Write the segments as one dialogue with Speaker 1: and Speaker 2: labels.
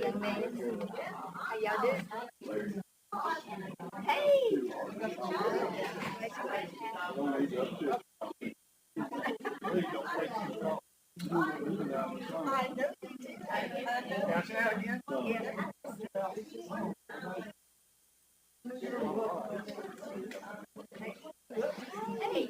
Speaker 1: young man. How y'all doing? Hey! I know you did. Watch it out again? Yeah. Hey!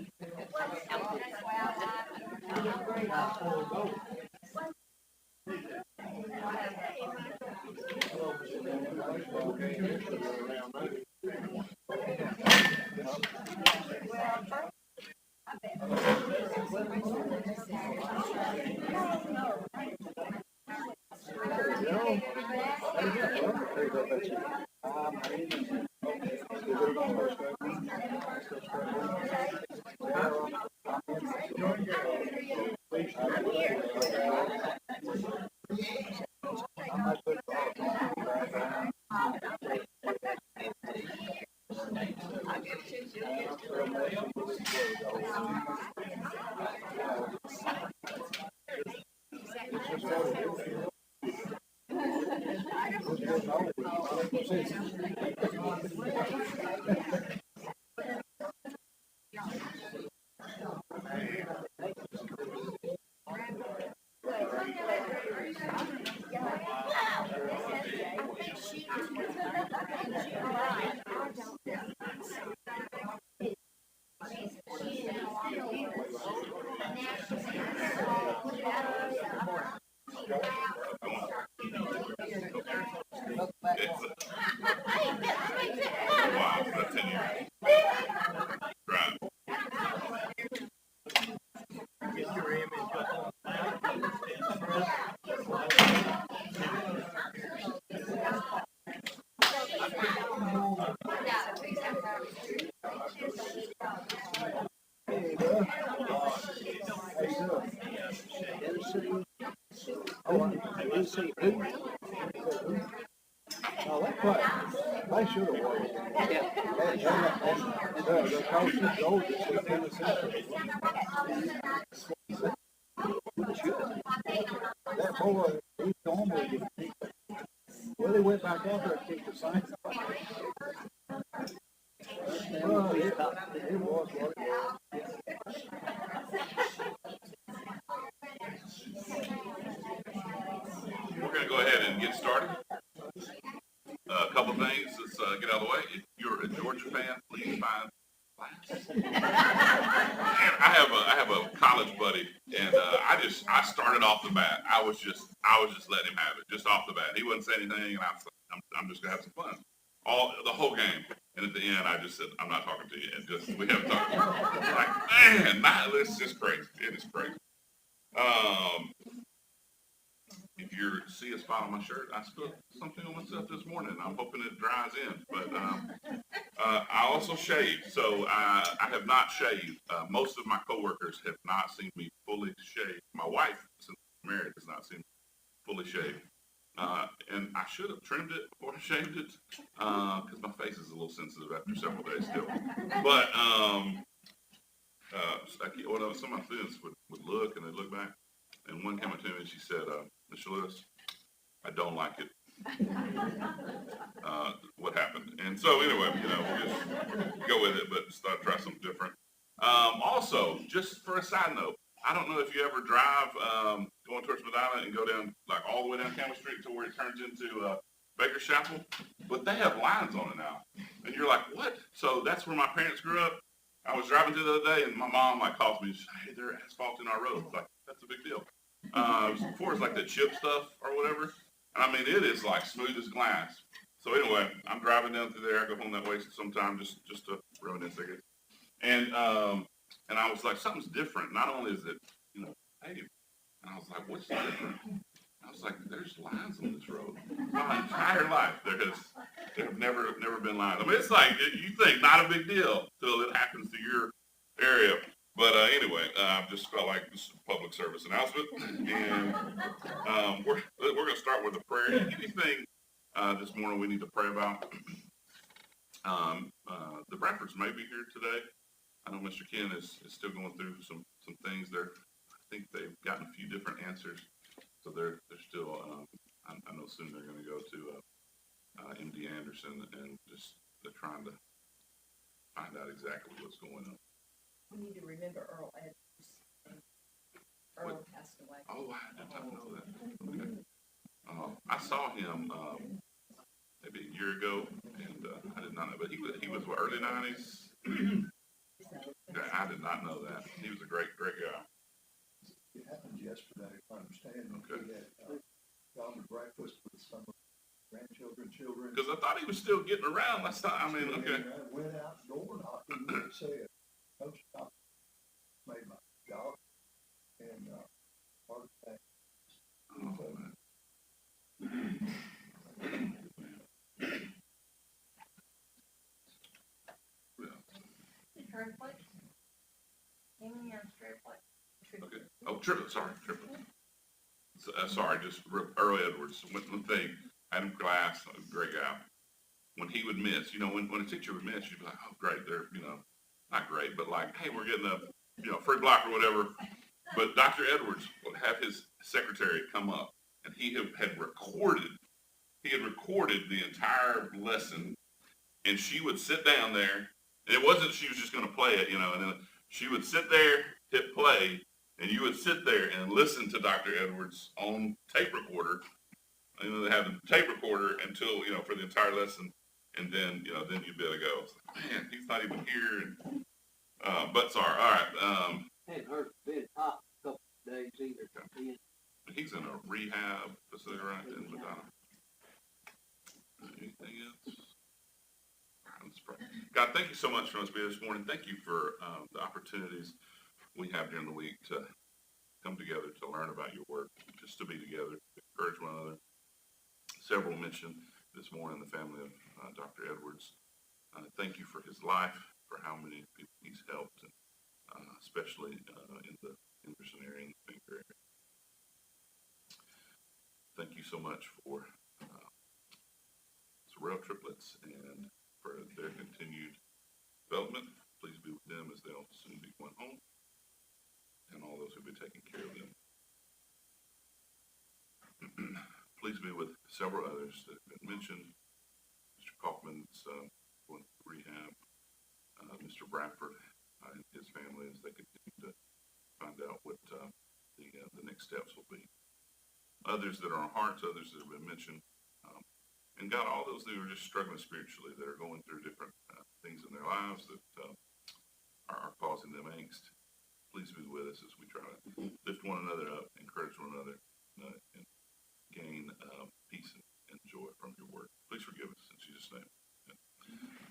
Speaker 2: Wow, that's 10 years. Right.
Speaker 3: I should have won. The coach is old, so he was that boy, he normally would kick. Well, he went back out there and kicked the same. Well, it was what it was.
Speaker 2: We're going to go ahead and get started. A couple things. Let's get out of the way. If you're a Georgia fan, please find class. And I have a college buddy, and I started off the bat. I was just letting him have it, just off the bat. He wouldn't say anything, and I'm just gonna have some fun, the whole game. And at the end, I just said, I'm not talking to you, and we haven't talked. Like, man, this is crazy. It is crazy. If you see a spot on my shirt, I spilled something on myself this morning. I'm hoping it dries in. But I also shave, so I have not shaved. Most of my coworkers have not seen me fully shaved. My wife, since I'm married, has not seen me fully shaved. And I should have trimmed it before I shaved it, because my face is a little sensitive after several days still. But some of my students would look, and they'd look back. And one came up to me and she said, Mr. Lewis, I don't like it. What happened? And so anyway, we'll just go with it, but try something different. Also, just for a side note, I don't know if you ever drive going towards Medina and go down, like all the way down Campbell Street to where it turns into Baker's Chapel, but they have lines on it now. And you're like, what? So that's where my parents grew up. I was driving through the other day, and my mom calls me and says, hey, they're asphalting our road. It's like, that's a big deal. Before it's like the chip stuff or whatever. And I mean, it is like smooth as glass. So anyway, I'm driving down through there. I go home that way sometime just to reminisce, I guess. And I was like, something's different. Not only is it, paved. And I was like, what's different? I was like, there's lines on this road. My entire life, there have never been lines. I mean, it's like, you think not a big deal till it happens to your area. But anyway, I just felt like this is a public service announcement, and we're going to start with a prayer. Anything this morning we need to pray about? The Bradfords may be here today. I know Mr. Ken is still going through some things there. I think they've gotten a few different answers, so they're still I know soon they're going to go to MD Anderson, and just they're trying to find out exactly what's going on.
Speaker 4: We need to remember Earl Edwards. Earl passed away.
Speaker 2: Oh, I did not know that. Okay. I saw him maybe a year ago, and I did not know, but he was what, early 90s? Yeah, I did not know that. He was a great guy.
Speaker 3: It happened yesterday, if I understand.
Speaker 2: Okay.
Speaker 3: We had, gone to breakfast with some of grandchildren, children.
Speaker 2: Because I thought he was still getting around last time. I mean, okay.
Speaker 3: And I went out door knocking and said, "Coach, I made my dog and, heart attack."
Speaker 2: Oh, man.
Speaker 4: Triplet? Amy or triplet?
Speaker 2: Okay. Oh, triplet, sorry, triplet. So, sorry, just Earl Edwards, one thing, had him class, a great guy. When he would miss, when a teacher would miss, you'd be like, oh, great, they're, not great, but like, hey, we're getting a, free block or whatever. But Dr. Edwards would have his secretary come up, and he had recorded the entire lesson, and she would sit down there, and it wasn't she was just going to play it, and then she would sit there, hit play, and you would sit there and listen to Dr. Edwards on tape recorder. They have the tape recorder until, for the entire lesson, and then, then you'd be able to go. Man, he's not even here. And, but sorry, all right.
Speaker 5: Hadn't heard from Ben Pop a couple of days either.
Speaker 2: He's in a rehab facility right in Madonna. Anything else? All right, let's pray. God, thank you so much for us being this morning. Thank you for the opportunities we have during the week to come together to learn about your word, just to be together, to encourage one another. Several mentioned this morning the family of Dr. Edwards. Thank you for his life, for how many people he's helped, and especially in the Henderson area and the Finger area. Thank you so much for Sorrell triplets and for their continued development. Please be with them as they'll soon be going home, and all those who'll be taking care of them. Please be with several others that have been mentioned. Mr. Kaufman's going to rehab. Mr. Bradford and his family as they continue to find out what the next steps will be. Others that are on hearts, others that have been mentioned. And God, all those that are just struggling spiritually, that are going through different things in their lives that are causing them angst. Please be with us as we try to lift one another up, encourage one another, and gain peace and joy from your word. Please forgive us in Jesus' name.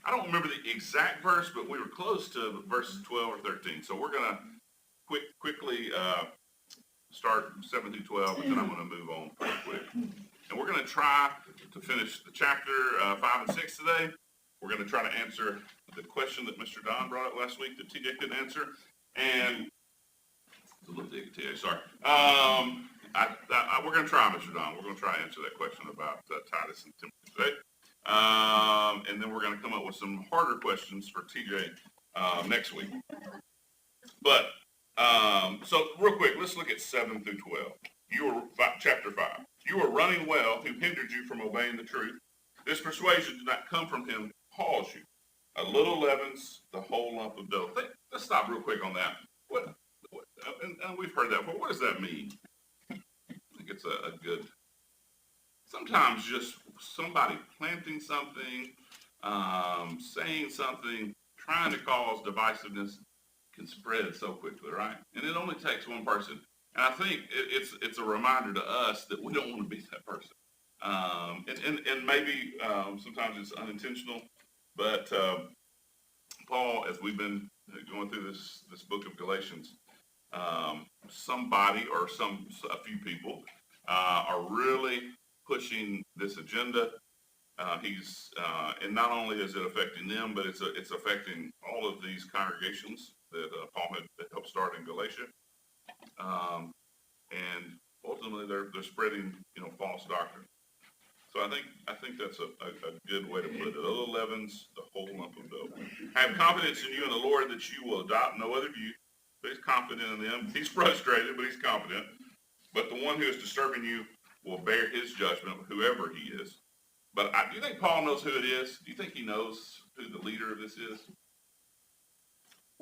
Speaker 2: I don't remember the exact verse, but we were close to verses 12 or 13. So we're going to quickly start 7 through 12, and then I'm going to move on pretty quick. And we're going to try to finish the chapter 5 and 6 today. We're going to try to answer the question that Mr. Don brought up last week that TJ couldn't answer. And it's a little dig at TJ, sorry. We're going to try, Mr. Don. We're going to try to answer that question about Titus and Timothy today. And then we're going to come up with some harder questions for TJ next week. But, so real quick, let's look at 7 through 12. Chapter 5. You were running well, who hindered you from obeying the truth. This persuasion did not come from him, calls you. A little leavens the whole lump of dough. Let's stop real quick on that. And we've heard that, but what does that mean? I think it's a good, sometimes just somebody planting something, saying something, trying to cause divisiveness can spread so quickly, right? And it only takes one person. And I think it's a reminder to us that we don't want to be that person. And maybe sometimes it's unintentional, but Paul, as we've been going through this book of Galatians, somebody or a few people are really pushing this agenda. And not only is it affecting them, but it's affecting all of these congregations that Paul had helped start in Galatia. And ultimately they're spreading, false doctrine. So I think that's a good way to put it. A little leavens the whole lump of dough. Have confidence in you and the Lord that you will adopt no other view. So he's confident in them. He's frustrated, but he's confident. But the one who is disturbing you will bear his judgment, whoever he is. But do you think Paul knows who it is? Do you think he knows who the leader of this is?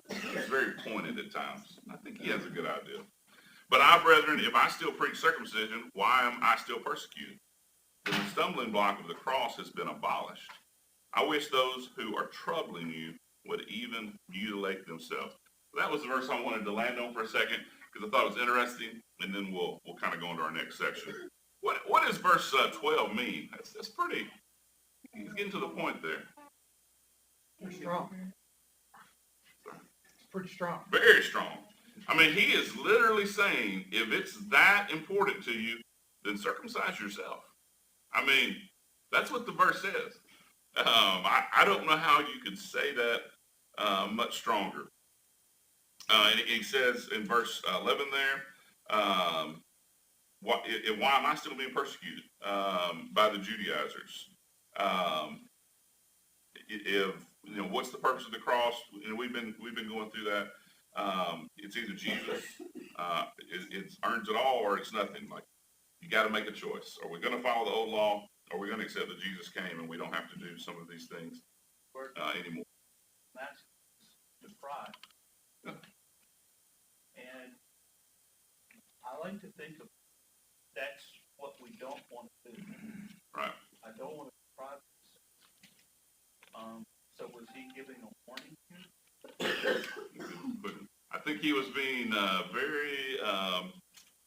Speaker 2: He's very pointed at times. I think he has a good idea. But I, brethren, if I still preach circumcision, why am I still persecuted? For the stumbling block of the cross has been abolished. I wish those who are troubling you would even mutilate themselves. That was the verse I wanted to land on for a second because I thought it was interesting, and then we'll kind of go into our next section. What does verse 12 mean? That's pretty. He's getting to the point there.
Speaker 1: Pretty strong. It's pretty strong.
Speaker 2: Very strong. I mean, he is literally saying, if it's that important to you, then circumcise yourself. I mean, that's what the verse says. I don't know how you could say that much stronger. And he says in verse 11 there, why am I still being persecuted by the Judaizers? If you know what's the purpose of the cross? You know, we've been going through that. It's either Jesus, it earns it all, or it's nothing. Like you got to make a choice. Are we going to follow the old law, or are we going to accept that Jesus came and we don't have to do some of these things anymore?
Speaker 6: That's the pride. And I like to think of that's what we don't want to do.
Speaker 2: Right.
Speaker 6: I don't want to pride myself. So was he giving a warning here?
Speaker 2: I think he was being very.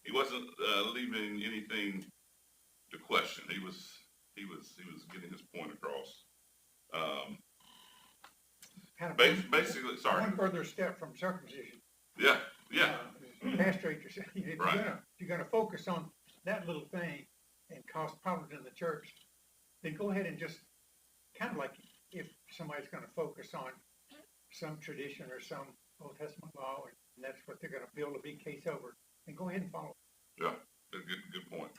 Speaker 2: He wasn't leaving anything to question. He was getting his point across. Basically, sorry.
Speaker 1: One further step from circumcision.
Speaker 2: Yeah.
Speaker 1: Castrate yourself. If
Speaker 2: Right.
Speaker 1: you're gonna focus on that little thing and cause problems in the church, then go ahead and just kind of like if somebody's gonna focus on some tradition or some Old Testament law, and that's what they're gonna build a big case over, then go ahead and follow.
Speaker 2: Yeah, good point.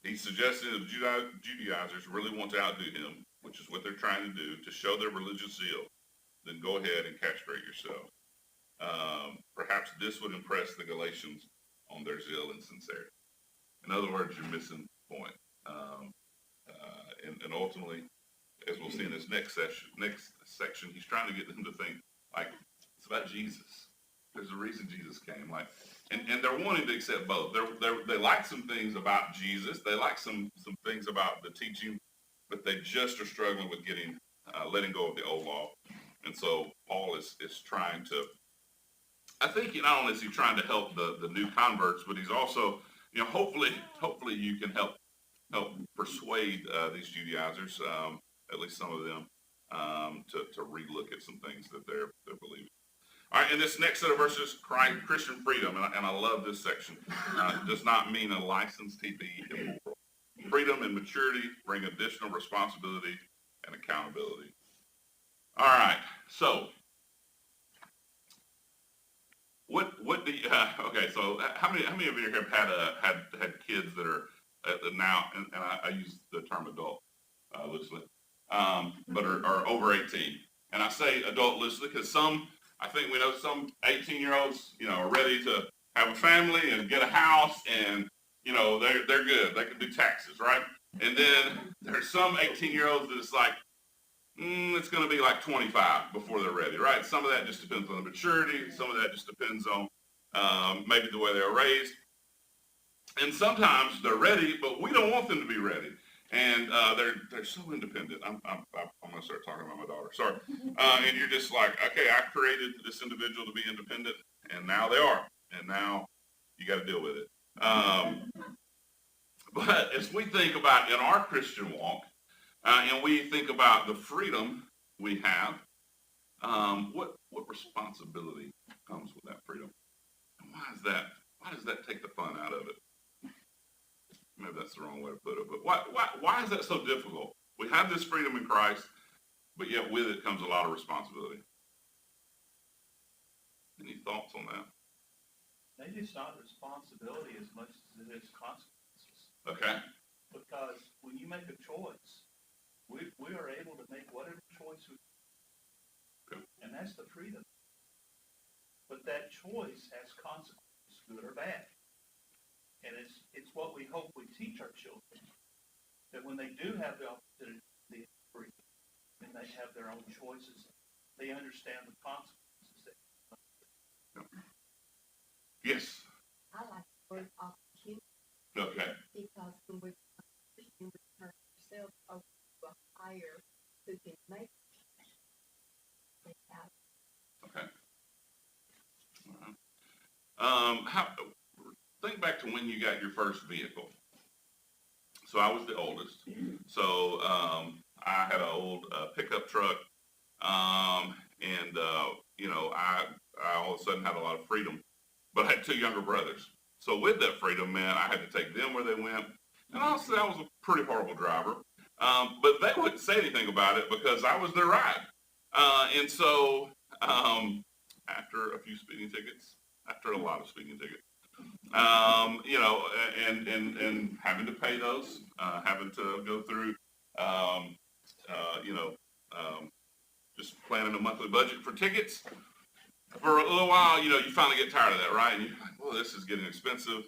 Speaker 2: He suggested that Judaizers really want to outdo him, which is what they're trying to do, to show their religious zeal. Then go ahead and castrate yourself. Perhaps this would impress the Galatians on their zeal and sincerity. In other words, you're missing the point. And ultimately, as we'll see in this next section, he's trying to get them to think like it's about Jesus. There's a reason Jesus came. Like, and they're wanting to accept both. They like some things about Jesus. They like some things about the teaching, but they just are struggling with letting go of the old law. And so Paul is trying to. I think not only is he trying to help the new converts, but he's also, hopefully you can help persuade these Judaizers, at least some of them, to relook at some things that they're believing. All right, in this next set of verses, Christian freedom, and I love this section, does not mean a license to be immoral. Freedom and maturity bring additional responsibility and accountability. All right, so what do you? Okay, so how many of you have had kids that are now, and I use the term adult loosely, but are over 18, and I say adult loosely because I think we know some 18-year-olds, are ready to have a family and get a house, and they're good. They can do taxes, right? And then there's some 18-year-olds that it's like, it's going to be like 25 before they're ready, right? Some of that just depends on the maturity. Some of that just depends on maybe the way they were raised. And sometimes they're ready, but we don't want them to be ready. And they're so independent. I'm going to start talking about my daughter. Sorry. And you're just like, okay, I created this individual to be independent, and now they are. And now you got to deal with it. But as we think about in our Christian walk, and we think about the freedom we have, what responsibility comes with that freedom? And why does that take the fun out of it? Maybe that's the wrong way to put it, but why is that so difficult? We have this freedom in Christ, but yet with it comes a lot of responsibility. Any thoughts on that?
Speaker 6: Maybe it's not responsibility as much as it is consequences.
Speaker 2: Okay.
Speaker 6: Because when you make a choice, we are able to make whatever choice we want. And that's the freedom. But that choice has consequences, good or bad. And it's what we hope we teach our children that when they do have the opportunity to be free, and they have their own choices, they understand the consequences.
Speaker 2: Yes,
Speaker 7: I like the word opportunity
Speaker 2: okay,
Speaker 7: because when we turn ourselves over to a higher who can make it out.
Speaker 2: okay. How, think back to when you got your first vehicle. So I was the oldest. So, I had an old pickup truck. You know, I all of a sudden had a lot of freedom, but I had two younger brothers. So with that freedom, man, I had to take them where they went. And honestly, I was a pretty horrible driver. But they wouldn't say anything about it because I was their ride. And so, after a few speeding tickets, after a lot of speeding tickets, you know, and having to pay those, having to go through, you know, just planning a monthly budget for tickets. For a little while, you know, you finally get tired of that, right? And you're like, well, this is getting expensive.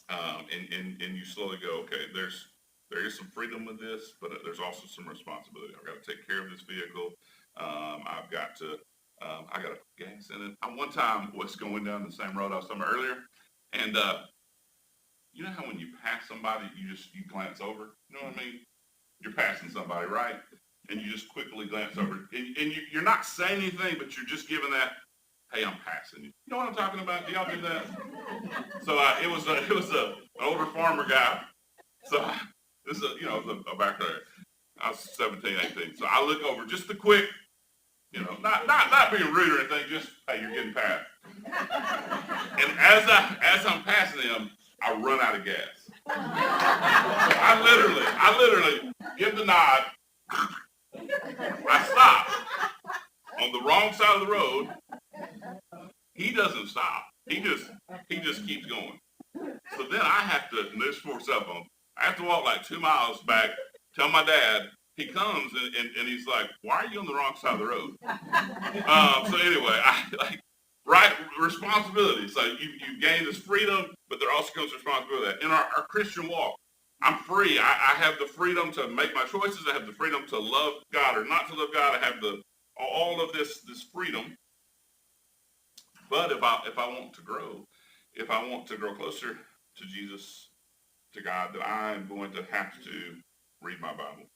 Speaker 2: And you slowly go, okay, there is some freedom with this, but there's also some responsibility. I've got to take care of this vehicle. I've got to, I got to put gas in it. I one time was going down the same road I was talking about earlier, and you know how when you pass somebody, you glance over. You know what I mean? You're passing somebody, right? And you just quickly glance over, and you're not saying anything, but you're just giving that, hey, I'm passing you. You know what I'm talking about? Do y'all do that? So it was an older farmer guy. So this is a back there. I was 17, 18. So I look over just a quick, you know, not being rude or anything, just, hey, you're getting passed. And as I'm passing him, I run out of gas. I literally give the nod. I stop on the wrong side of the road. He doesn't stop. He just keeps going. So then I have to, and there's 4 cell phones. I have to walk like 2 miles back, tell my dad. He comes and he's like, why are you on the wrong side of the road? So anyway, right, responsibility. So you gain this freedom, but there also comes responsibility. In our Christian walk, I'm free. I have the freedom to make my choices. I have the freedom to love God or not to love God. I have all of this freedom. But if I want to grow, if I want to grow closer to Jesus, to God, then I'm going to have to read my Bible.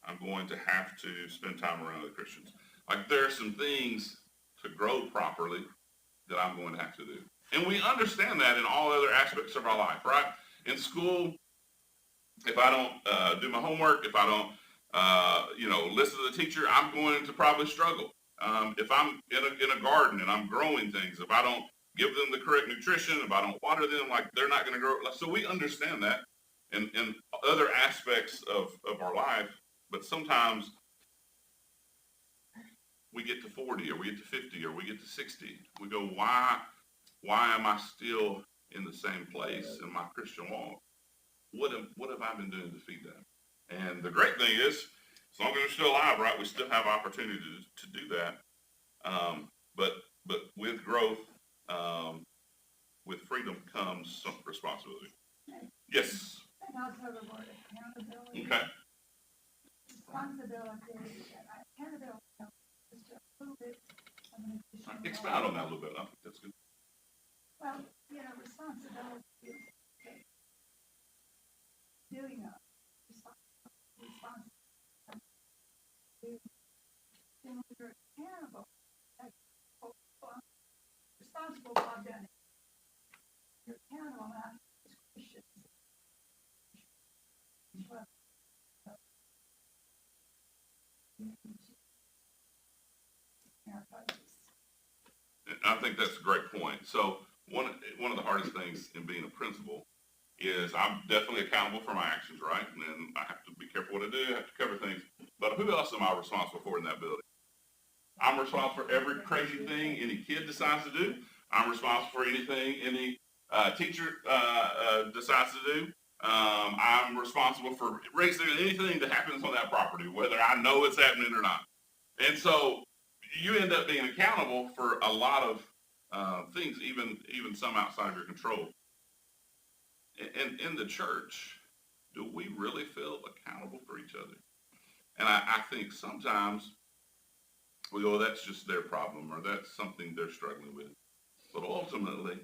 Speaker 2: I'm going to have to spend time around other Christians. Like there are some things to grow properly that I'm going to have to do. And we understand that in all other aspects of our life, right? In school, if I don't do my homework, if I don't, listen to the teacher, I'm going to probably struggle. If I'm in a garden and I'm growing things, if I don't give them the correct nutrition, if I don't water them, like they're not going to grow. So we understand that in other aspects of our life, but sometimes we get to 40 or we get to 50 or we get to 60. We go, why am I still in the same place in my Christian walk? What have I been doing to feed that? And the great thing is, as long as we're still alive, right, we still have opportunity to do that. But with growth, with freedom comes some responsibility. Yes.
Speaker 8: And also the word accountability.
Speaker 2: Okay.
Speaker 8: Responsibility, accountability is just a little bit of an additional.
Speaker 2: Expound on that a little bit. I think that's good.
Speaker 8: Well, responsibility is doing a responsibility. Then when you're accountable, responsible for I've done it. You're accountable now as Christians. Well,
Speaker 2: I think that's a great point. So one of the hardest things in being a principal is I'm definitely accountable for my actions, right? And then I have to be careful what I do. I have to cover things. But who else am I responsible for in that building? I'm responsible for every crazy thing any kid decides to do. I'm responsible for anything any teacher decides to do. I'm responsible for basically anything that happens on that property, whether I know it's happening or not. And so you end up being accountable for a lot of things, even some outside of your control. in the church, do we really feel accountable for each other? And I think sometimes we go, that's just their problem, or that's something they're struggling with. But ultimately,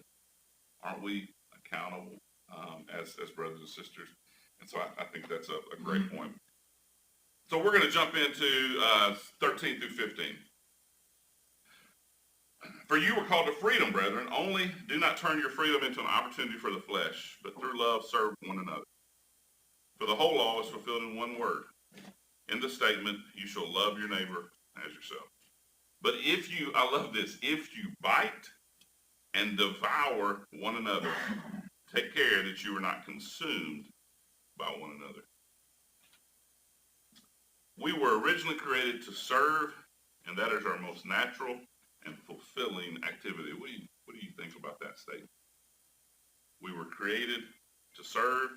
Speaker 2: aren't we accountable as brothers and sisters? And so I think that's a great point. So we're going to jump into 13 through 15. For you were called to freedom, brethren, only do not turn your freedom into an opportunity for the flesh, but through love serve one another. For the whole law is fulfilled in one word. In the statement, you shall love your neighbor as yourself. But if you, I love this, if you bite and devour one another, take care that you are not consumed by one another. We were originally created to serve, and that is our most natural and fulfilling activity. What do you think about that statement? We were created to serve,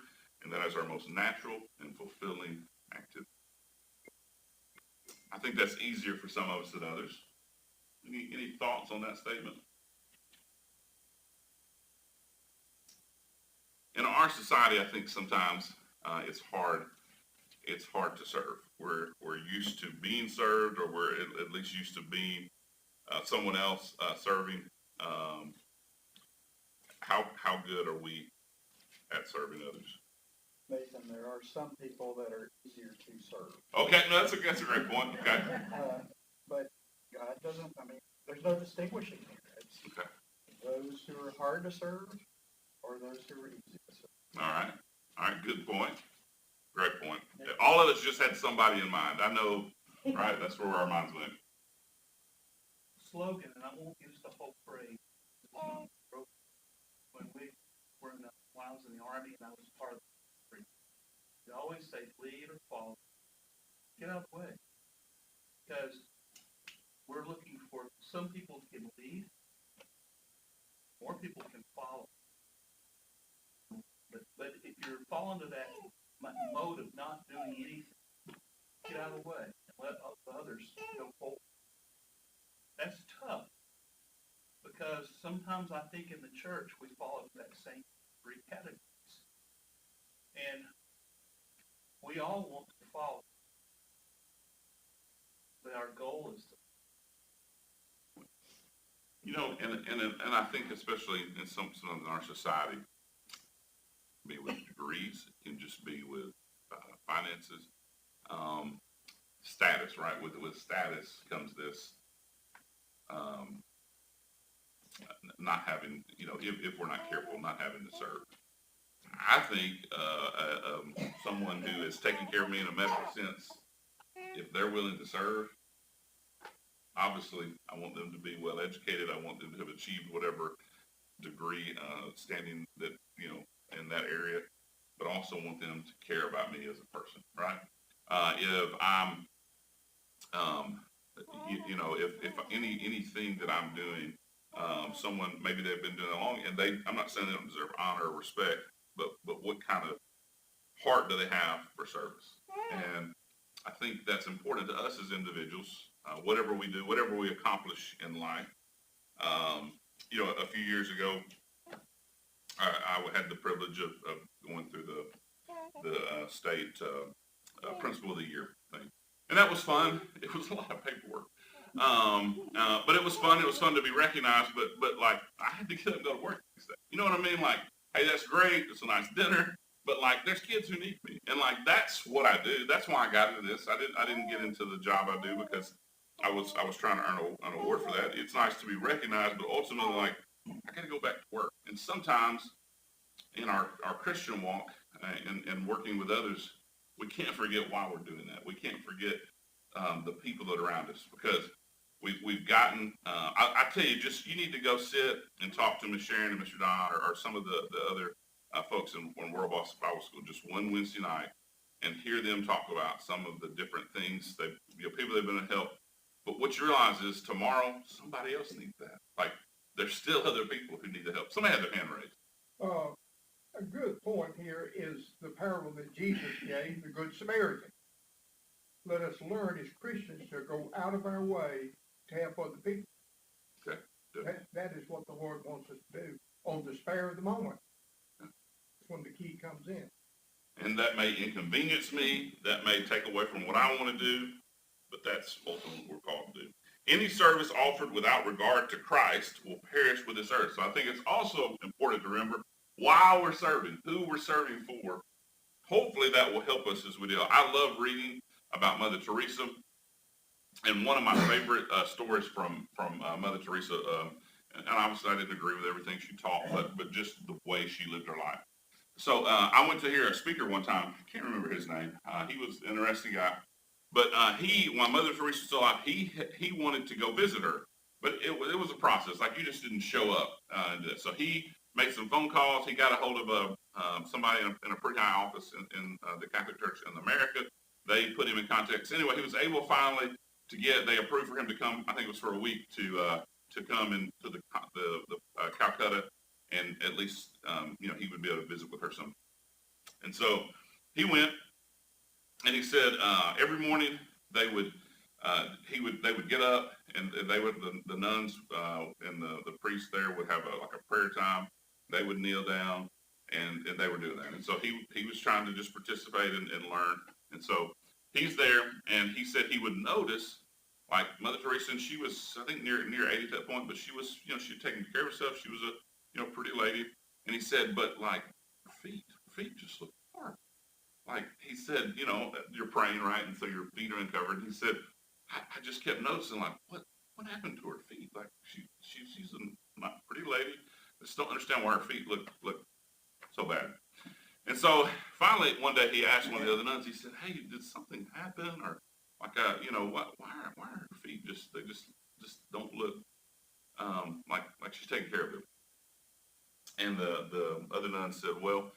Speaker 2: and that is our most natural and fulfilling activity. I think that's easier for some of us than others. Any thoughts on that statement? In our society, I think sometimes it's hard to serve. We're used to being served, or we're at least used to being someone else serving. How good are we at serving others?
Speaker 3: Nathan, there are some people that are easier to serve.
Speaker 2: Okay, no, that's a great point. Okay.
Speaker 3: But God doesn't, I mean, there's no distinguishing here. It's
Speaker 2: Okay.
Speaker 3: those who are hard to serve or those who are easy to serve.
Speaker 2: All right, good point. Great point. All of us just had somebody in mind. I know, right? That's where our minds went.
Speaker 6: Slogan, and I won't use the whole phrase. When I was in the Army and I was part of the military, they always say lead or follow. Get out of the way. Because we're looking for, some people can lead, more people can follow. But if you're falling to that mode of not doing anything, get out of the way and let others go forward. That's tough, because sometimes I think in the church we fall into that same three categories. And we all want to follow, but our goal is to.
Speaker 2: You know, and I think especially in some in our society, be with degrees, it can just be with finances, status, right? With status comes this not having, you know, if we're not careful, not having to serve. I think someone who is taking care of me in a medical sense, if they're willing to serve, obviously I want them to be well educated. I want them to have achieved whatever degree standing that, you know, in that area, but also want them to care about me as a person, right? If I'm, you know, if anything that I'm doing, someone, maybe they've been doing it long, and I'm not saying they don't deserve honor or respect, but what kind of heart do they have for service? And I think that's important to us as individuals, whatever we do, whatever we accomplish in life. You know, a few years ago, I had the privilege of going through the state Principal of the Year thing. And that was fun. It was a lot of paperwork. But it was fun. It was fun to be recognized, but like, I had to get up and go to work next day. You know what I mean? Like, hey, that's great. It's a nice dinner. But like, there's kids who need me. And like, that's what I do. That's why I got into this. I didn't get into the job I do because I was trying to earn an award for that. It's nice to be recognized, but ultimately, like, I got to go back to work. And sometimes in our Christian walk and working with others, we can't forget why we're doing that. We can't forget the people that are around us, because we've gotten, I tell you, just, you need to go sit and talk to Ms. Sharon and Mr. Don or some of the other folks in World Boss Bible School just one Wednesday night and hear them talk about some of the different things, people they've been to help. But what you realize is tomorrow, somebody else needs that. Like, there's still other people who need the help. Somebody had their hand raised.
Speaker 9: A good point here is the parable that Jesus gave, the Good Samaritan. Let us learn as Christians to go out of our way to help other people.
Speaker 2: Okay.
Speaker 9: That is what the Lord wants us to do on the spur of the moment. when the key comes in.
Speaker 2: And that may inconvenience me, that may take away from what I want to do, but that's ultimately what we're called to do. Any service offered without regard to Christ will perish with this earth. So I think it's also important to remember why we're serving, who we're serving for. Hopefully that will help us as we deal. I love reading about Mother Teresa. And one of my favorite stories from Mother Teresa, and obviously I didn't agree with everything she taught, but just the way she lived her life. So I went to hear a speaker one time. I can't remember his name. He was an interesting guy. But when Mother Teresa was still alive, he wanted to go visit her. But it was a process. Like, you just didn't show up. So he made some phone calls. He got a hold of somebody in a pretty high office in the Catholic Church in America. They put him in contact. So anyway, he was able finally they approved for him to come. I think it was for a week to come into the Calcutta, and at least he would be able to visit with her some. And so he went, and he said every morning they would get up, and the nuns and the priest there would have a prayer time. They would kneel down, and they were doing that. And so he was trying to just participate and learn. And so he's there, and he said he would notice, like, Mother Teresa, and she was, I think, near 80 at that point, but she was, she had taken care of herself. She was a, pretty lady. And he said, but, like, her feet just look hard. Like, he said, you're praying, right? And so your feet are uncovered. And he said, I just kept noticing, like, what happened to her feet? Like, she's a pretty lady. I just don't understand why her feet look so bad. And so finally, one day he asked one of the other nuns, he said, hey, did something happen? Or, like, why are her feet they just don't look like she's taking care of them? And the other nun said, well,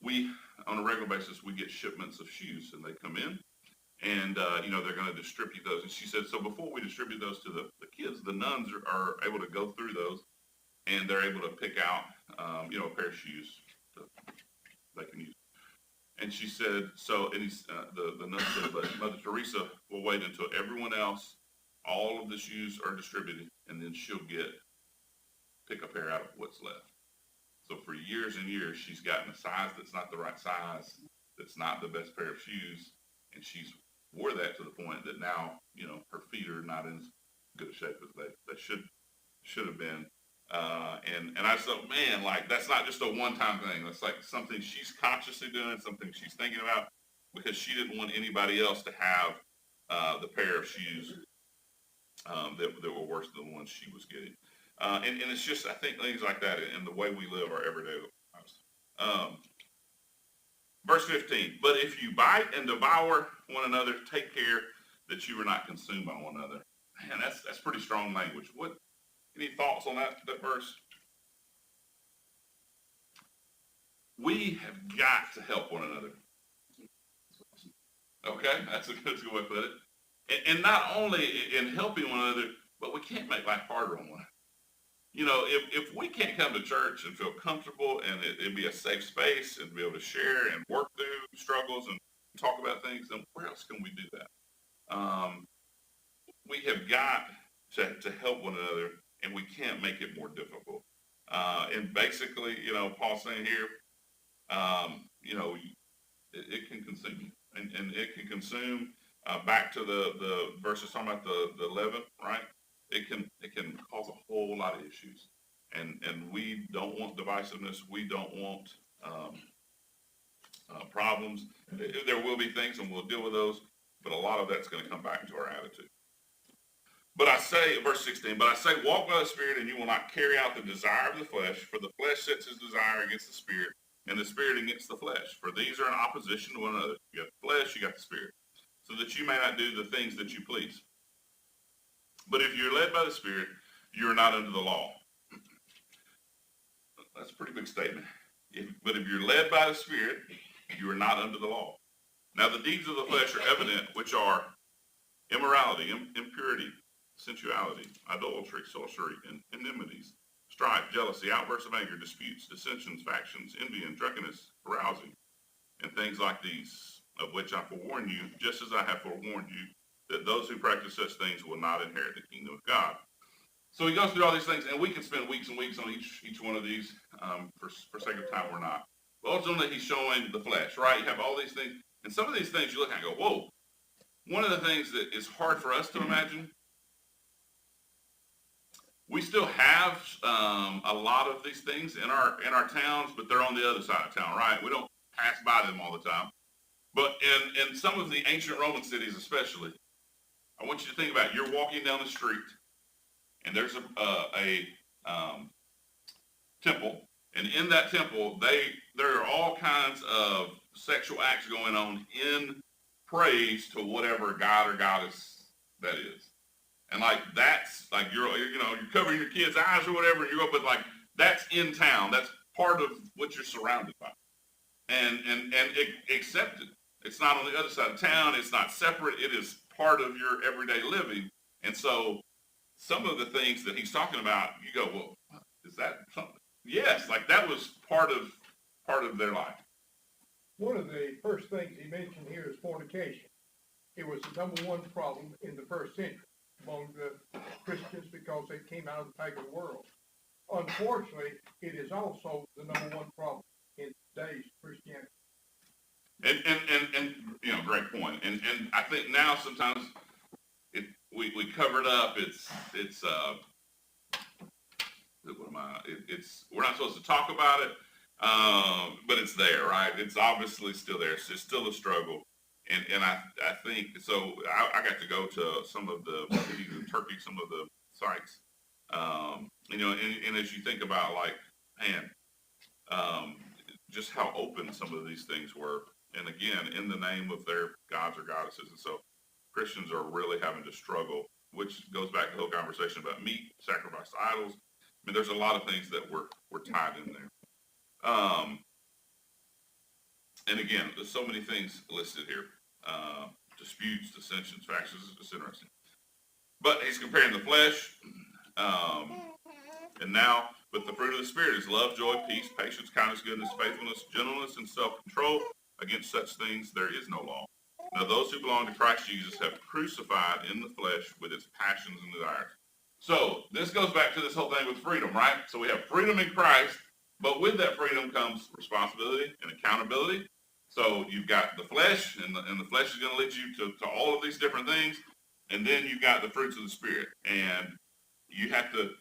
Speaker 2: we, on a regular basis, we get shipments of shoes, and they come in, and, they're going to distribute those. And she said, so before we distribute those to the kids, the nuns are able to go through those, and they're able to pick out, a pair of shoes they can use. And she said, the nun said, but Mother Teresa will wait until everyone else, all of the shoes are distributed, and then she'll pick a pair out of what's left. So for years and years, she's gotten a size that's not the right size, that's not the best pair of shoes, and she's wore that to the point that now, her feet are not in as good a shape as they should have been. And I thought, man, like, that's not just a one-time thing. That's like something she's consciously doing, something she's thinking about, because she didn't want anybody else to have the pair of shoes that were worse than the ones she was getting. And it's just, I think, things like that in the way we live our everyday lives. Verse 15, but if you bite and devour one another, take care that you are not consumed by one another. Man, that's pretty strong language. Any thoughts on that verse? We have got to help one another. Okay, that's a good way to put it. And not only in helping one another, but we can't make life harder on one another. If we can't come to church and feel comfortable, and it be a safe space, and be able to share and work through struggles and talk about things, then where else can we do that? We have got to help one another, and we can't make it more difficult. And basically, Paul's saying here, it can consume you, and it can consume. Back to the verses talking about the leaven, right? It can cause a whole lot of issues, and we don't want divisiveness. We don't want problems. There will be things, and we'll deal with those, but a lot of that's going to come back into our attitude. But I say, verse 16, but I say, walk by the Spirit, and you will not carry out the desire of the flesh, for the flesh sets his desire against the Spirit, and the Spirit against the flesh. For these are in opposition to one another. You got the flesh, you got the Spirit, so that you may not do the things that you please. But if you're led by the Spirit, you are not under the law. That's a pretty big statement. But if you're led by the Spirit, you are not under the law. Now the deeds of the flesh are evident, which are immorality, impurity, sensuality, idolatry, sorcery, enmities, strife, jealousy, outbursts of anger, disputes, dissensions, factions, envy, and drunkenness, carousing, and things like these, of which I forewarn you, just as I have forewarned you, that those who practice such things will not inherit the kingdom of God. So he goes through all these things, and we can spend weeks and weeks on each one of these. For sake of time, we're not. ultimately he's showing the flesh, right? You have all these things, and some of these things you look at and go, whoa. One of the things that is hard for us to imagine, we still have a lot of these things in our towns, but they're on the other side of town, right? We don't pass by them all the time. But in some of the ancient Roman cities especially, I want you to think about it. You're walking down the street, and there's a temple, and in that temple, there are all kinds of sexual acts going on in praise to whatever god or goddess that is. And like that's like you're covering your kid's eyes or whatever, and you go, but like that's in town. That's part of what you're surrounded by, and accepted. It's not on the other side of town. It's not separate. It is part of your everyday living. And so some of the things that he's talking about, you go, well, is that something? Yes, like that was part of their life.
Speaker 9: One of the first things he mentioned here is fornication. It was the number one problem in the first century among the Christians because they came out of the pagan world. Unfortunately, it is also the number one problem in today's Christianity.
Speaker 2: And great point. And I think now sometimes we cover it up. We're not supposed to talk about it, but it's there, right? It's obviously still there. It's still a struggle. And I think so. I got to go to some of the cities in Turkey, some of the sites. And as you think about like, man, just how open some of these things were. And again, in the name of their gods or goddesses. And so Christians are really having to struggle, which goes back to the whole conversation about meat, sacrifice to idols. I mean, there's a lot of things that were tied in there. And again, there's so many things listed here. Disputes, dissensions, factions. It's interesting. But he's comparing the flesh. And now, but the fruit of the Spirit is love, joy, peace, patience, kindness, goodness, faithfulness, gentleness, and self-control. Against such things there is no law. Now those who belong to Christ Jesus have crucified in the flesh with its passions and desires. So this goes back to this whole thing with freedom, right? So we have freedom in Christ, but with that freedom comes responsibility and accountability. So you've got the flesh, and the flesh is going to lead you to all of these different things. And then you've got the fruits of the Spirit. And you have to,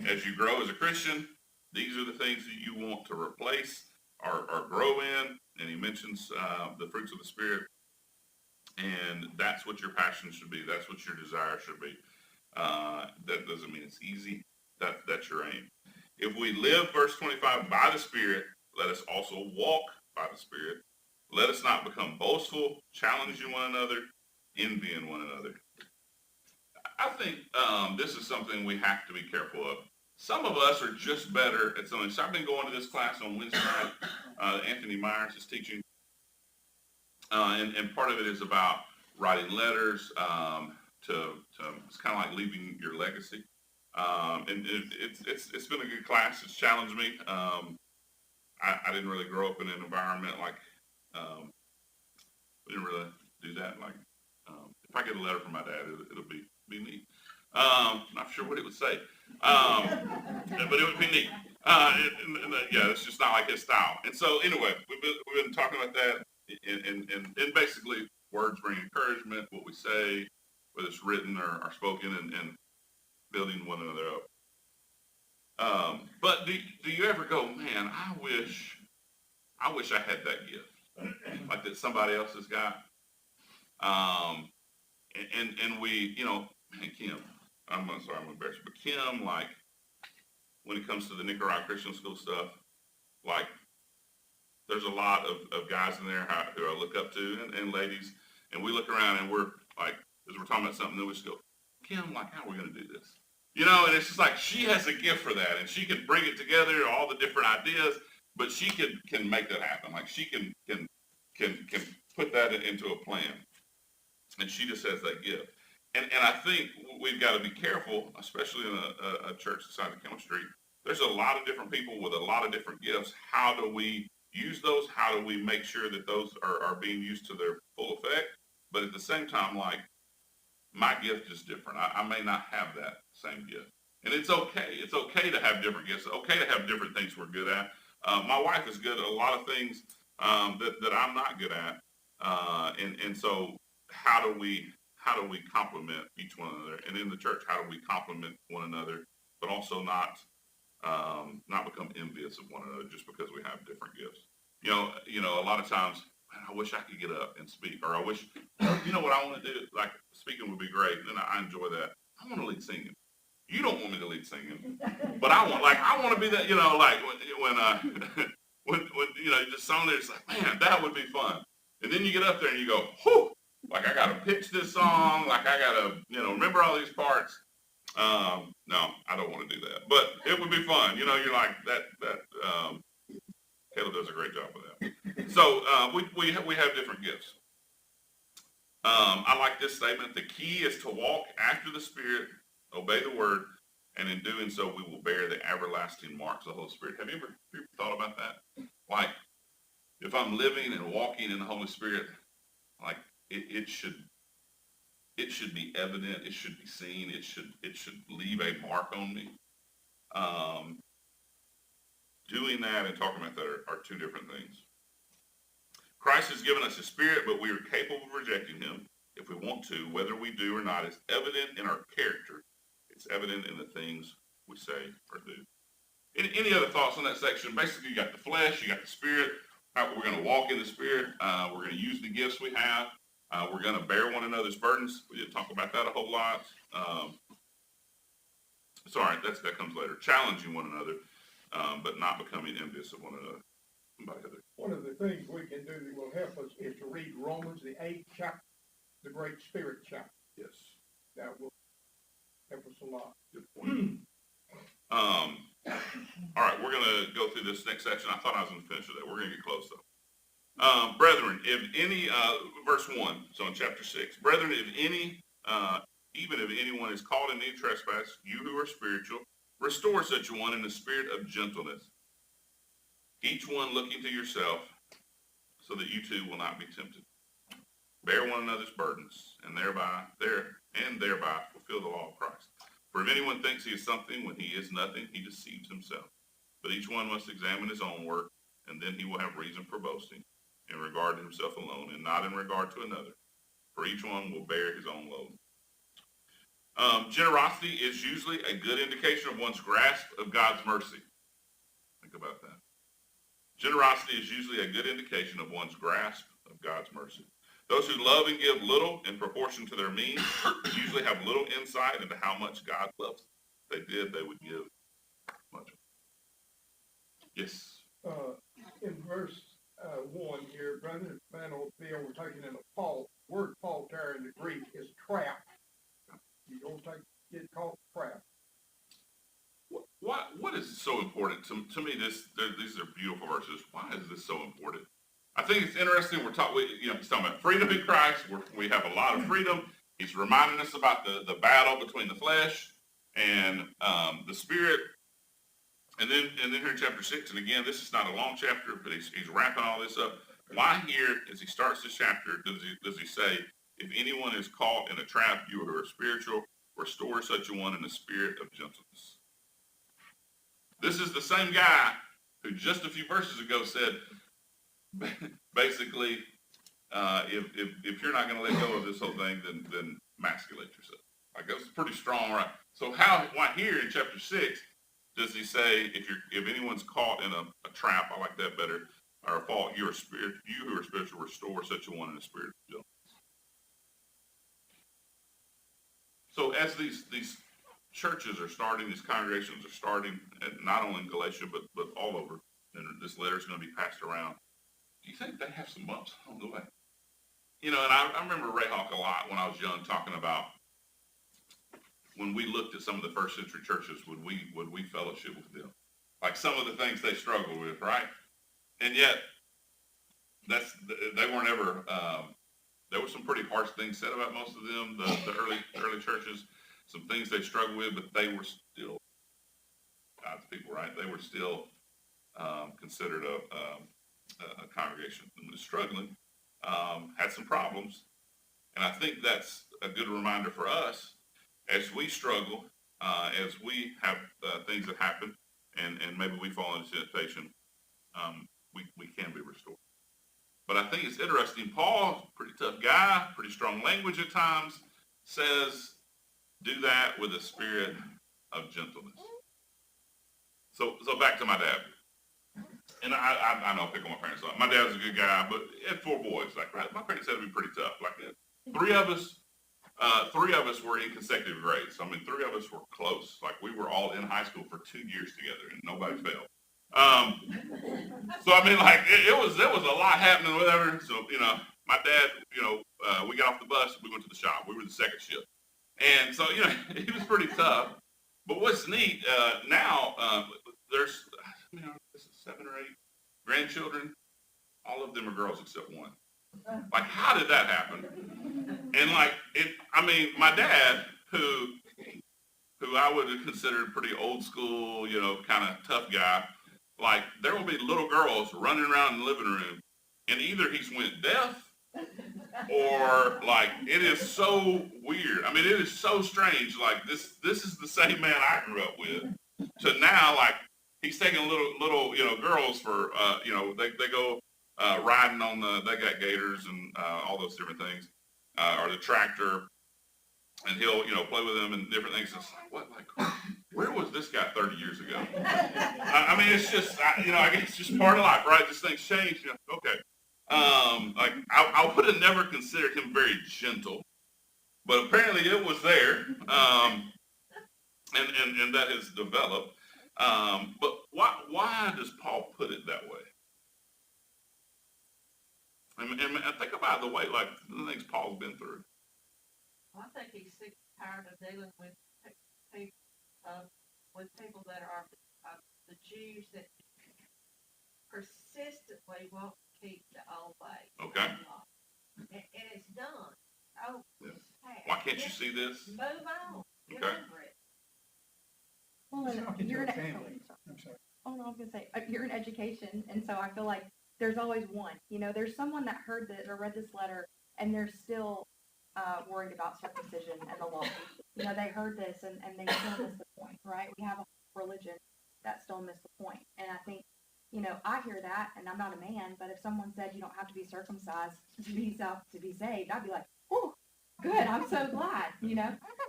Speaker 2: as you grow as a Christian, these are the things that you want to replace or grow in. And he mentions the fruits of the Spirit. And that's what your passion should be. That's what your desire should be. That doesn't mean it's easy. That's your aim. If we live, verse 25, by the Spirit, let us also walk by the Spirit. Let us not become boastful, challenging one another, envying one another. I think this is something we have to be careful of. Some of us are just better at something. So I've been going to this class on Wednesday night. Anthony Myers is teaching. And part of it is about writing letters it's kind of like leaving your legacy. And it's been a good class. It's challenged me. I didn't really grow up in an environment like, we didn't really do that. Like, if I get a letter from my dad, it'll be neat. Not sure what it would say, but it would be neat. It's just not like his style. And so anyway, we've been talking about that, and basically words bring encouragement, what we say, whether it's written or spoken, and building one another up. But do you ever go, man, I wish I had that gift, like that somebody else has got. And we, man, Kim, I'm sorry, I'm embarrassed, but Kim, like, when it comes to the Nicaragua Christian School stuff, like, there's a lot of guys in there who I look up to, and ladies, and we look around and we're like, as we're talking about something, then we just go, Kim, like, how are we going to do this? And it's just like, she has a gift for that, and she can bring it together, all the different ideas, but she can make that happen. Like, she can put that into a plan, and she just has that gift. And I think we've got to be careful, especially in a church the size of Kimmel Street. There's a lot of different people with a lot of different gifts. How do we use those? How do we make sure that those are being used to their full effect? But at the same time, like, my gift is different. I may not have that same gift. And it's okay. It's okay to have different gifts. It's okay to have different things we're good at. My wife is good at a lot of things that I'm not good at, and so how do we complement each one another? And in the church, how do we complement one another, but also not become envious of one another just because we have different gifts? A lot of times, man, I wish I could get up and speak, or I wish, you know what I want to do? Like speaking would be great, and I enjoy that. I want to lead singing. You don't want me to lead singing, but I want to be that. Like when you just song there, it's like, man, that would be fun. And then you get up there and you go, whew, like I got to pitch this song, like I got to, remember all these parts. No, I don't want to do that, but it would be fun. You're like that. Caleb does a great job with that. So we have different gifts. I like this statement. The key is to walk after the Spirit, obey the word, and in doing so, we will bear the everlasting marks of the Holy Spirit. Have you ever thought about that? Like, if I'm living and walking in the Holy Spirit, like it should be evident. It should be seen. It should leave a mark on me. Doing that and talking about that are two different things. Christ has given us his Spirit, but we are capable of rejecting him if we want to, whether we do or not. It's evident in our character. It's evident in the things we say or do. Any other thoughts on that section? Basically, you got the flesh, you got the Spirit. We're going to walk in the Spirit. We're going to use the gifts we have. We're going to bear one another's burdens. We didn't talk about that a whole lot. That comes later. Challenging one another, but not becoming envious of one another.
Speaker 9: One of the things we can do that will help us is to read Romans, the 8th chapter, the Great Spirit chapter.
Speaker 2: Yes.
Speaker 9: That will help us a lot.
Speaker 2: Good point. All right, we're going to go through this next section. I thought I was going to finish with that. We're going to get close, though. Brethren, if any, verse 1, so in chapter 6, brethren, if any, even if anyone is caught in any trespass, you who are spiritual, restore such a one in the spirit of gentleness, each one looking to yourself, so that you too will not be tempted. Bear one another's burdens, and thereby fulfill the law of Christ. For if anyone thinks he is something when he is nothing, he deceives himself. But each one must examine his own work, and then he will have reason for boasting in regard to himself alone, and not in regard to another. For each one will bear his own load. Generosity is usually a good indication of one's grasp of God's mercy. Think about that. Generosity is usually a good indication of one's grasp of God's mercy. Those who love and give little in proportion to their means usually have little insight into how much God loves them. If they did, they would give much. Yes.
Speaker 9: In verse 1 here, brother, man will be overtaken in a fault. The word fault there in the Greek is trap. You don't get caught trap.
Speaker 2: What is so important to me? These are beautiful verses. Why is this so important? I think it's interesting. He's talking about freedom in Christ. We have a lot of freedom. He's reminding us about the battle between the flesh and the Spirit. And then here in chapter 6, and again, this is not a long chapter, but he's wrapping all this up. Why here, as he starts this chapter, does he say, if anyone is caught in a trap, you who are spiritual, restore such a one in the spirit of gentleness. This is the same guy who just a few verses ago said, basically, if you're not going to let go of this whole thing, then emasculate yourself. Like, that's pretty strong, right? So why here in chapter 6 does he say, if anyone's caught in a trap, I like that better, or a fault, you who are spiritual, restore such a one in the spirit of gentleness. So as these churches are starting, these congregations are starting, not only in Galatia, but all over, and this letter is going to be passed around, do you think they have some bumps on the way? And I remember Ray Hawk a lot when I was young, talking about when we looked at some of the first century churches, would we fellowship with them? Like some of the things they struggled with, right? And yet, they weren't ever, there were some pretty harsh things said about most of them, the early churches, some things they struggled with, but they were still God's people, right? They were still considered a congregation that was struggling, had some problems. And I think that's a good reminder for us as we struggle, as we have things that happen, and maybe we fall into temptation. we can be restored. But I think it's interesting. Paul, pretty tough guy, pretty strong language at times, says, do that with a spirit of gentleness. So back to my dad. And I know I pick on my parents a lot. My dad was a good guy, but he had 4 boys. Like, my parents had to be pretty tough. Like, 3 of us were in consecutive grades. I mean, 3 of us were close. Like, we were all in high school for 2 years together, and nobody failed. So I mean, like, there was a lot happening, whatever. So, my dad, we got off the bus, we went to the shop. We were the second shift. And so, he was pretty tough. But what's neat, now, there's, this is 7 or 8 grandchildren. All of them are girls except one. Like, how did that happen? And like, my dad, who I would have considered pretty old school, kind of tough guy, like, there will be little girls running around in the living room, and either he's went deaf, or like, it is so weird. I mean, it is so strange. Like, this is the same man I grew up with, to now, like, he's taking little girls for, they go riding on they got gators and all those different things, or the tractor, and he'll, play with them and different things. It's like, what, like, where was this guy 30 years ago? I mean, it's just, I guess it's just part of life, right? This thing's changed. Okay. Like, I would have never considered him very gentle, but apparently it was there, and that has developed. But why does Paul put it that way? And think about the way, like, the things Paul's been through.
Speaker 7: I think he's sick and tired of dealing with people that are the Jews that persistently won't keep the old ways.
Speaker 2: Okay.
Speaker 7: And it's done. Oh,
Speaker 2: Yeah.
Speaker 7: it's past.
Speaker 2: Why can't you see this?
Speaker 7: Move on. Get
Speaker 2: Okay.
Speaker 7: over it.
Speaker 4: Well,
Speaker 1: He's
Speaker 4: and
Speaker 1: talking
Speaker 4: you're
Speaker 1: to a
Speaker 4: an,
Speaker 1: family. I'm sorry.
Speaker 4: oh, no, I was gonna say, you're in education, and so I feel like there's always one, there's someone that heard this or read this letter, and they're still worried about circumcision and the law. They heard this, and they still miss the point, right? We have a religion that still missed the point. And I think, I hear that, and I'm not a man, but if someone said you don't have to be circumcised to be saved, I'd be like, oh, good, I'm so glad,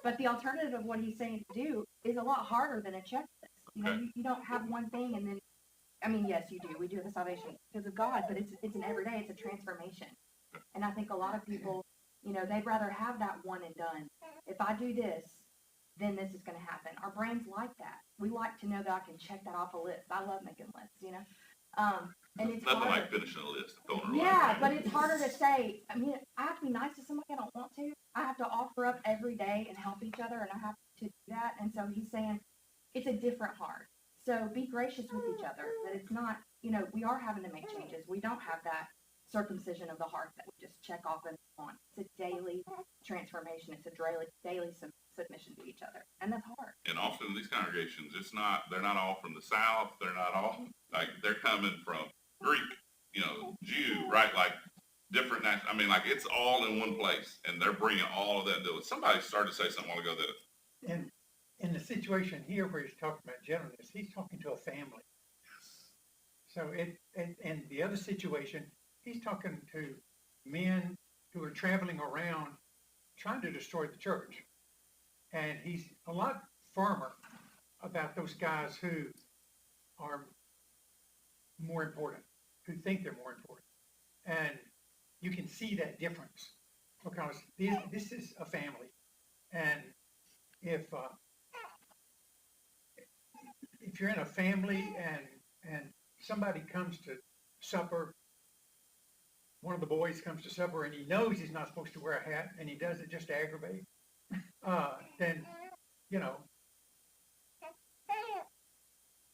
Speaker 4: But the alternative of what he's saying to do is a lot harder than a checklist.
Speaker 2: Okay.
Speaker 4: You don't have one thing and then, yes, you do. We do the salvation because of God, but it's an everyday, it's a transformation. And I think a lot of people, they'd rather have that one and done. If I do this, then this is going to happen. Our brains like that. We like to know that I can check that off a list. I love making lists, and it's
Speaker 2: Nothing
Speaker 4: harder.
Speaker 2: like finishing a list. Throwing it
Speaker 4: Yeah,
Speaker 2: away.
Speaker 4: but it's harder to say. I have to be nice to somebody I don't want to. I have to offer up every day and help each other, and I have to do that. And so he's saying it's a different heart. So be gracious with each other. That it's not, we are having to make changes. We don't have that circumcision of the heart that we just check off and on. It's a daily transformation. It's a daily submission to each other, and that's hard.
Speaker 2: And often these congregations, they're not all from the South. They're not all, like, they're coming from Greek, Jew, right? Like, different, like, it's all in one place, and they're bringing all of that to it. Somebody started to say something a while ago that,
Speaker 1: And in the situation here where he's talking about gentleness, he's talking to a family. So and the other situation, he's talking to men who are traveling around trying to destroy the church. And he's a lot firmer about those guys who are more important, who think they're more important. And you can see that difference because this is a family. And if you're in a family and somebody comes to supper, one of the boys comes to supper and he knows he's not supposed to wear a hat and he does it just to aggravate, then,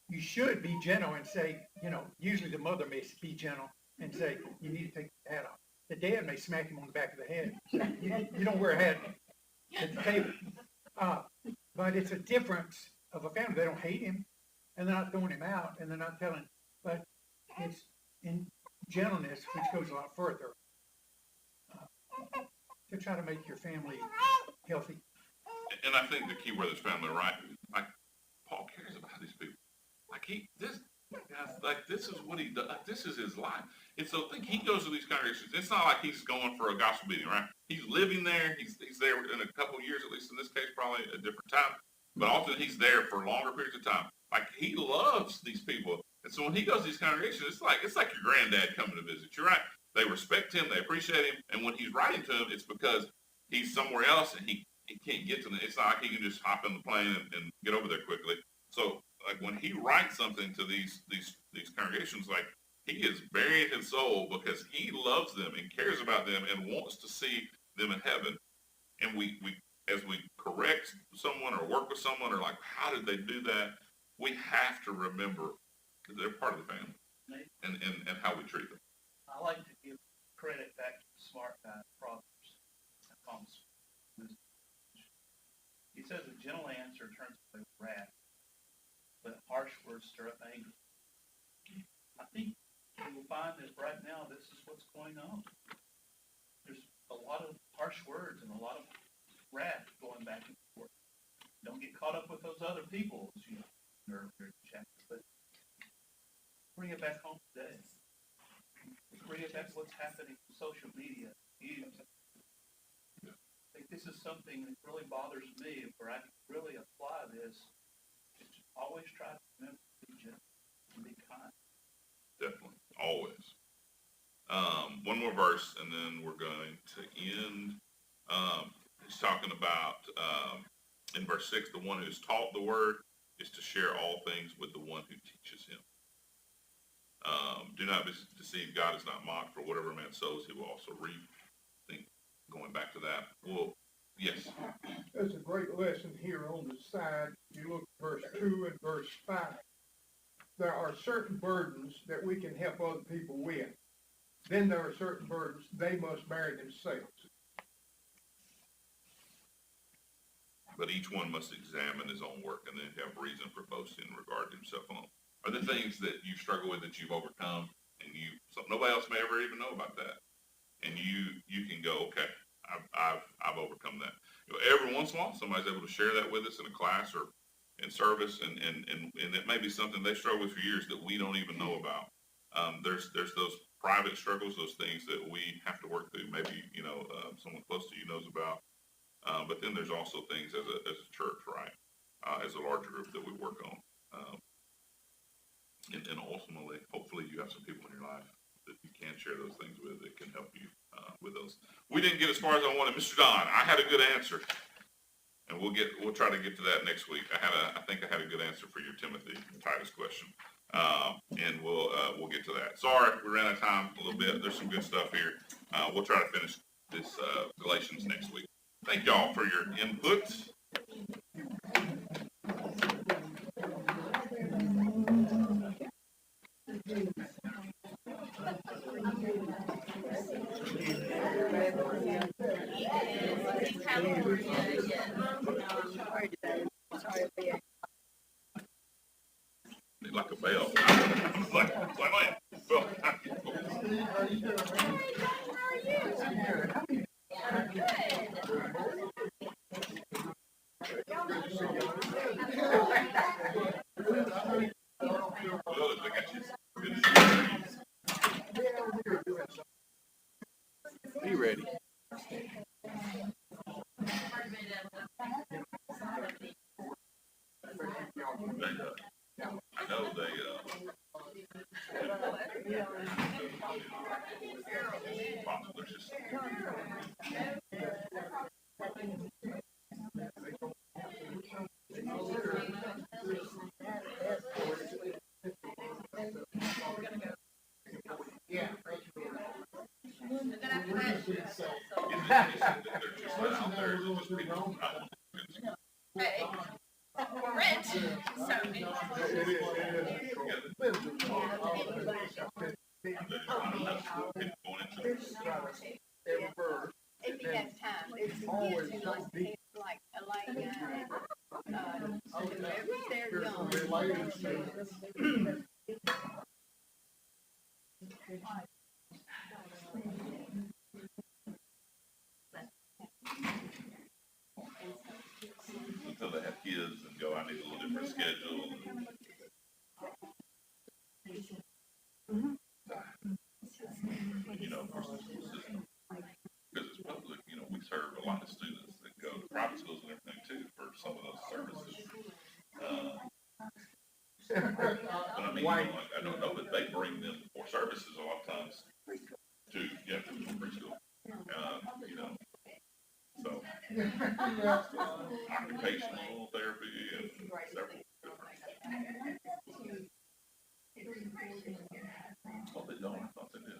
Speaker 1: you should be gentle and say, usually the mother may be gentle and say, you need to take the hat off. The dad may smack him on the back of the head. You don't wear a hat at the table. But it's a difference of a family. They don't hate him and they're not throwing him out and they're not telling, but it's in gentleness, which goes a lot further, to try to make your family healthy.
Speaker 2: and I think the key word is family, right? Like, Paul cares about these people. Like, guys, like, this is what he does, this is his life. And so think he goes to these congregations, it's not like he's going for a gospel meeting, right? He's living there, he's there in a couple of years, at least in this case, probably a different time, but often he's there for longer periods of time. Like, he loves these people. And so when he goes to these congregations, it's like your granddad coming to visit you, right? They respect him, they appreciate him, and when he's writing to them, it's because he's somewhere else and he can't get to them. It's not like he can just hop in the plane and get over there quickly. So like when he writes something to these congregations, like, he is burying his soul because he loves them and cares about them and wants to see them in heaven. And we as we correct someone or work with someone or like, how did they do that? We have to remember that they're part of the family and how we treat them.
Speaker 6: I like to give credit back to the smart guy, Proverbs. He says a gentle answer turns away wrath, but harsh words stir up anger. I think you will find that right now this is what's going on. There's a lot of harsh words and a lot of wrath going back and forth. Don't get caught up with those other people, as you know, in the earlier chapter, but bring it back home today. Bring it back to what's happening on social media. I think this is something that really bothers me, where I can really apply this. Just always try to remember to be gentle and be kind.
Speaker 2: Definitely, always. One more verse, and then we're going to end. He's talking about, in verse 6, the one who's taught the word is to share all things with the one who teaches him. Do not be deceived, God is not mocked, for whatever man sows, he will also reap. I think going back to that, well, yes.
Speaker 9: There's a great lesson here on the side. You look at verse 2 and verse 5. There are certain burdens that we can help other people with. Then there are certain burdens they must bear themselves.
Speaker 2: But each one must examine his own work and then have reason for boasting in regard to himself alone. Are there things that you struggle with that you've overcome and nobody else may ever even know about that? And you can go, okay, I've overcome that. Every once in a while, somebody's able to share that with us in a class or in service, and it may be something they struggle with for years that we don't even know about. There's those private struggles, those things that we have to work through. Maybe someone close to you knows about, but then there's also things as a church, right? As a larger group that we work on, and ultimately, hopefully, you have some people in your life that you can share those things with that can help you with those. We didn't get as far as I wanted, Mr. Don. I had a good answer. And we'll try to get to that next week. I think I had a good answer for your Timothy Titus question. And we'll get to that. Sorry, we ran out of time a little bit. There's some good stuff here. We'll try to finish this Galatians next week. Thank y'all for your input. Like a bell. Like man. Well,
Speaker 10: Be ready.
Speaker 2: I know they there's just
Speaker 7: If you have time, it's always like Elena and, they're young.
Speaker 2: until they have kids and go, I need a little different schedule. lot of students that go to private schools and everything too for some of those services. But I mean,
Speaker 9: Why?
Speaker 2: like, I don't know, but they bring them for services a lot of times to, yeah, to preschool. You know, so occupational therapy and several different. Oh, they don't, I thought they did.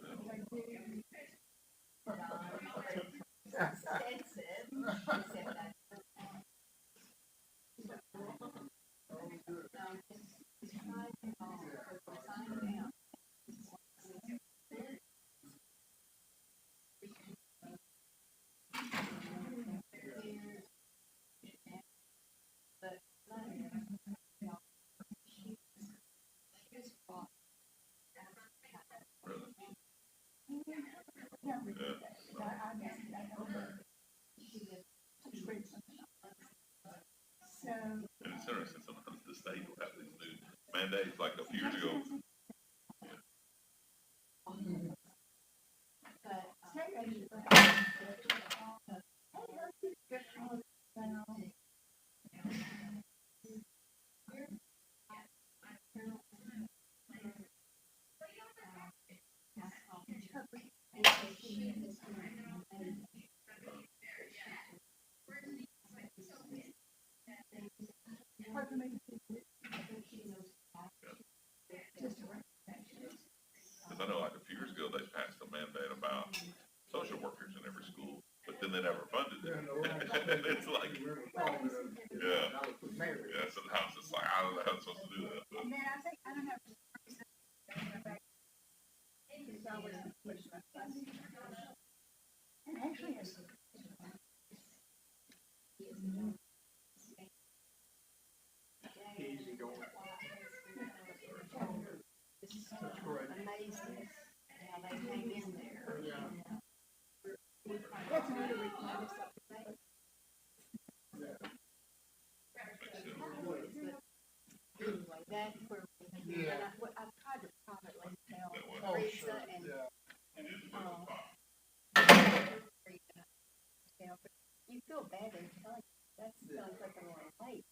Speaker 2: And it's interesting, sometimes the state will have these new mandates, like a few years ago. Because I know like a few years ago, they passed a mandate about social workers in every school, but then they never funded it. It's like, yeah, so the house is like, I don't know how it's supposed to do that, but.
Speaker 8: And then I think, I don't know. It's always a question of us. And actually, it's.
Speaker 9: Easy going. That's correct.
Speaker 7: Amazing how they hang in there.
Speaker 8: That's another reason I just thought today.
Speaker 7: Anyway, that's where, and I've tried to privately tell
Speaker 9: Oh,
Speaker 7: Teresa
Speaker 9: sure,
Speaker 7: and,
Speaker 9: yeah.
Speaker 7: you feel bad in telling, that sounds like a little late,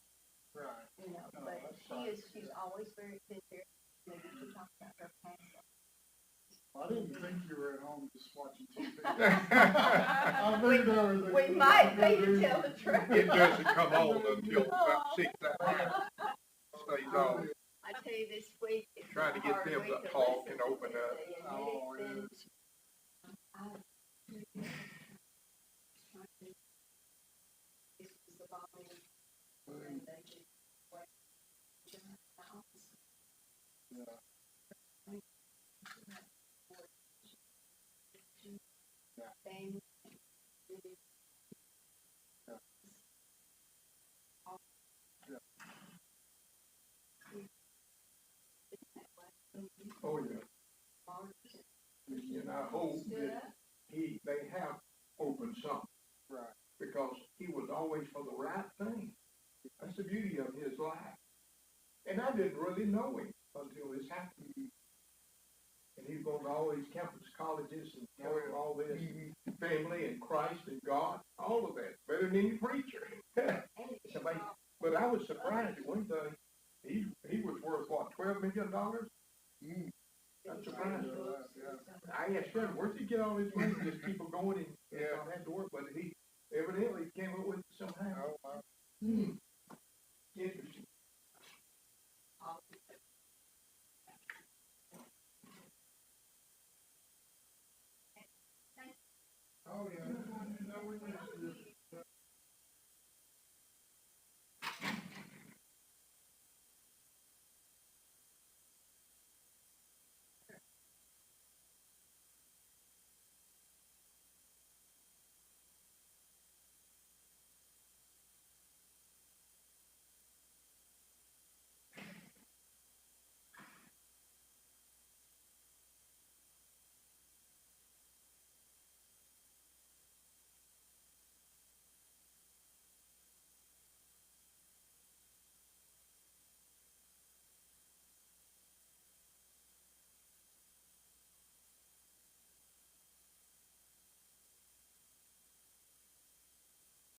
Speaker 9: Right.
Speaker 7: you know,
Speaker 9: No,
Speaker 7: but
Speaker 9: that's fine.
Speaker 7: she's always very sincere. Maybe she talks about her past.
Speaker 3: I didn't think you were at home just watching TV. I moved everything.
Speaker 7: We might be to tell the truth.
Speaker 9: It doesn't come on until about 6 a.m. Stays on.
Speaker 7: I tell you, this week, it's
Speaker 9: Trying to
Speaker 7: a
Speaker 9: get
Speaker 7: hard
Speaker 9: them
Speaker 7: week
Speaker 9: to
Speaker 7: to
Speaker 9: talk
Speaker 7: listen
Speaker 9: and open
Speaker 7: to,
Speaker 9: up.
Speaker 7: and
Speaker 3: Oh,
Speaker 7: it's been-
Speaker 3: yes.
Speaker 7: This was the bombing, and they just went to the house.
Speaker 3: Yeah.
Speaker 7: Bang.
Speaker 9: Oh, yeah. And I hope that they have opened something.
Speaker 3: Right.
Speaker 9: Because he was always for the right thing. That's the beauty of his life. And I didn't really know him until this happened. And he's going to all these campus colleges and telling all this family and Christ and God, all of that, better than any preacher. Somebody, but I was surprised at one thing. He was worth what, $12 million? That's surprising. I asked him, where'd he get all this money? Just keep on going and
Speaker 3: Yeah.
Speaker 9: I had to work